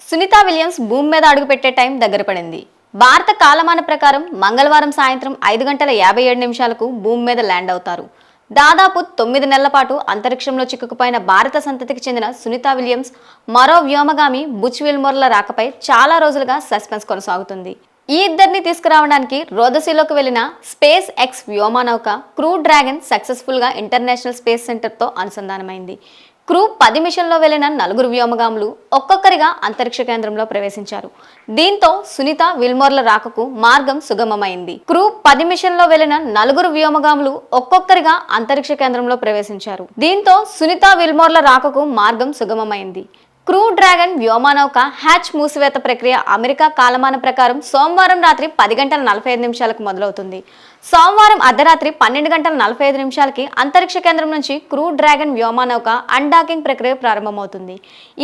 Sunitha Williams భూమి మీద అడుగుపెట్టే టైం దగ్గర పడింది. భారత కాలమాన ప్రకారం మంగళవారం సాయంత్రం 5:57 భూమి మీద ల్యాండ్ అవుతారు. దాదాపు 9 నెలల పాటు అంతరిక్షంలో చిక్కుకుపోయిన భారత సంతతికి చెందిన సునీత విలియమ్స్ మరో వ్యోమగామి బుచ్ విల్మోర్ల రాకపై చాలా రోజులుగా సస్పెన్స్ కొనసాగుతుంది. ఈ ఇద్దరిని తీసుకురావడానికి రోదసీలోకి వెళ్లిన స్పేస్ ఎక్స్ వ్యోమనౌక క్రూ డ్రాగన్ సక్సెస్ఫుల్ గా ఇంటర్నేషనల్ స్పేస్ సెంటర్ తో అనుసంధానమైంది. క్రూ 10 మిషన్లో వెళ్లిన 4 వ్యోమగాములు ఒక్కొక్కరిగా అంతరిక్ష కేంద్రంలో ప్రవేశించారు. దీంతో సునీత విల్మోర్ల రాకకు మార్గం సుగమమైంది. క్రూ 10 మిషన్లో వెళ్లిన 4 వ్యోమగాములు ఒక్కొక్కరిగా అంతరిక్ష కేంద్రంలో ప్రవేశించారు. దీంతో సునీత విల్మోర్ల రాకకు మార్గం సుగమమైంది. క్రూ డ్రాగన్ వ్యోమనౌక హ్యాచ్ మూసివేత ప్రక్రియ అమెరికా కాలమాన ప్రకారం సోమవారం రాత్రి 10:45 మొదలవుతుంది. సోమవారం అర్ధరాత్రి 12:45 అంతరిక్ష కేంద్రం నుంచి క్రూ డ్రాగన్ వ్యోమనౌక అన్డాకింగ్ ప్రక్రియ ప్రారంభమవుతుంది.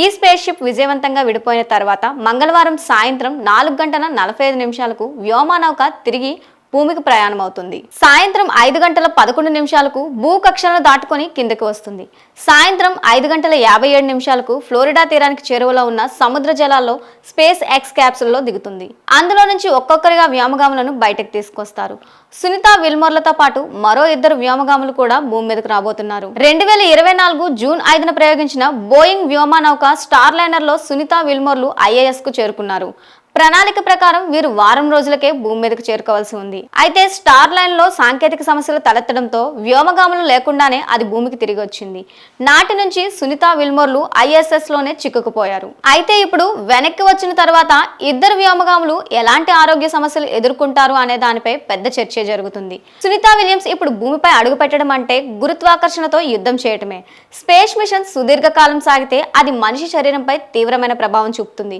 ఈ స్పేస్ షిప్ విజయవంతంగా విడిపోయిన తర్వాత మంగళవారం సాయంత్రం 4:45 వ్యోమనౌక తిరిగి భూమికి ప్రయాణం అవుతుంది. సాయంత్రం 5:11 భూకక్షలను దాటుకొని కిందకి వస్తుంది. సాయంత్రం 5:57 ఫ్లోరిడా తీరానికి చేరువలో ఉన్న సముద్ర జలాల్లో స్పేస్ ఎక్స్ క్యాప్సుల్లో దిగుతుంది. అందులో నుంచి ఒక్కొక్కరిగా వ్యోమగాములను బయటకు తీసుకొస్తారు. సునీత విల్మోర్లతో పాటు మరో 2 వ్యోమగాములు కూడా భూమి మీదకు రాబోతున్నారు. 2024 జూన్ 5న ప్రయోగించిన బోయింగ్ వ్యోమనౌక స్టార్ లైనర్ లో సునీత విల్మోర్లు ISS కు చేరుకున్నారు. ప్రణాళిక ప్రకారం వీరు వారం రోజులకే భూమి మీదకు చేరుకోవాల్సి ఉంది. అయితే స్టార్ లైన్ లో సాంకేతిక సమస్యలు తలెత్తడంతో వ్యోమగాములు లేకుండానే అది భూమికి తిరిగి వచ్చింది. నాటి నుంచి సునీత విల్మోర్లు ISS లోనే చిక్కుకుపోయారు. అయితే ఇప్పుడు వెనక్కి వచ్చిన తర్వాత 2 వ్యోమగాములు ఎలాంటి ఆరోగ్య సమస్యలు ఎదుర్కొంటారు అనే దానిపై పెద్ద చర్చ జరుగుతుంది. సునీత విలియమ్స్ ఇప్పుడు భూమిపై అడుగు పెట్టడం అంటే గురుత్వాకర్షణతో యుద్ధం చేయటమే. స్పేస్ మిషన్ సుదీర్ఘకాలం సాగితే అది మనిషి శరీరంపై తీవ్రమైన ప్రభావం చూపుతుంది.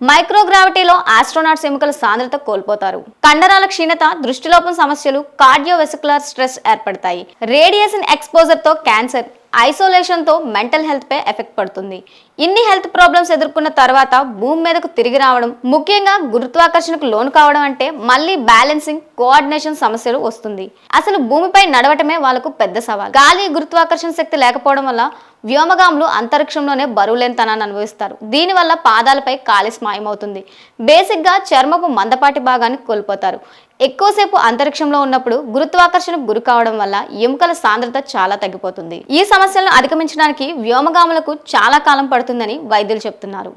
మైక్రోగ్రావిటీలో ఆస్ట్రోనాట్స్ ఎముకల సాంద్రత కోల్పోతారు. కండరాల క్షీణత, దృష్టిలోపం సమస్యలు, కార్డియోవెస్కులర్ స్ట్రెస్ ఏర్పడతాయి. రేడియేషన్ ఎక్స్పోజర్ తో క్యాన్సర్, ఐసోలేషన్ తో మెంటల్ హెల్త్ పై ఎఫెక్ట్ పడుతుంది. ఇన్ని హెల్త్ ప్రాబ్లమ్స్ ఎదుర్కొన్న తర్వాత భూమి మీదకు తిరిగి రావడం, ముఖ్యంగా గురుత్వాకర్షణకు లోను కావడం అంటే మళ్ళీ బ్యాలెన్సింగ్, కోఆర్డినేషన్ సమస్యలు వస్తుంది. అసలు భూమిపై నడవటమే వాళ్ళకు పెద్ద సవాల్. గాలి గురుత్వాకర్షణ శక్తి లేకపోవడం వల్ల వ్యోమగాములు అంతరిక్షంలోనే బరువులేనితనాన్ని అనుభవిస్తారు. దీనివల్ల పాదాలపై కాలిస్ మాయమవుతుంది. బేసిక్ గా చర్మపు మందపాటి భాగాన్ని కోల్పోతారు. ఎక్కువసేపు అంతరిక్షంలో ఉన్నప్పుడు గురుత్వాకర్షణకు గురి కావడం వల్ల ఎముకల సాంద్రత చాలా తగ్గిపోతుంది. ఈ సమస్యలను అధిగమించడానికి వ్యోమగాములకు చాలా కాలం పడుతుందని వైద్యులు చెప్తున్నారు.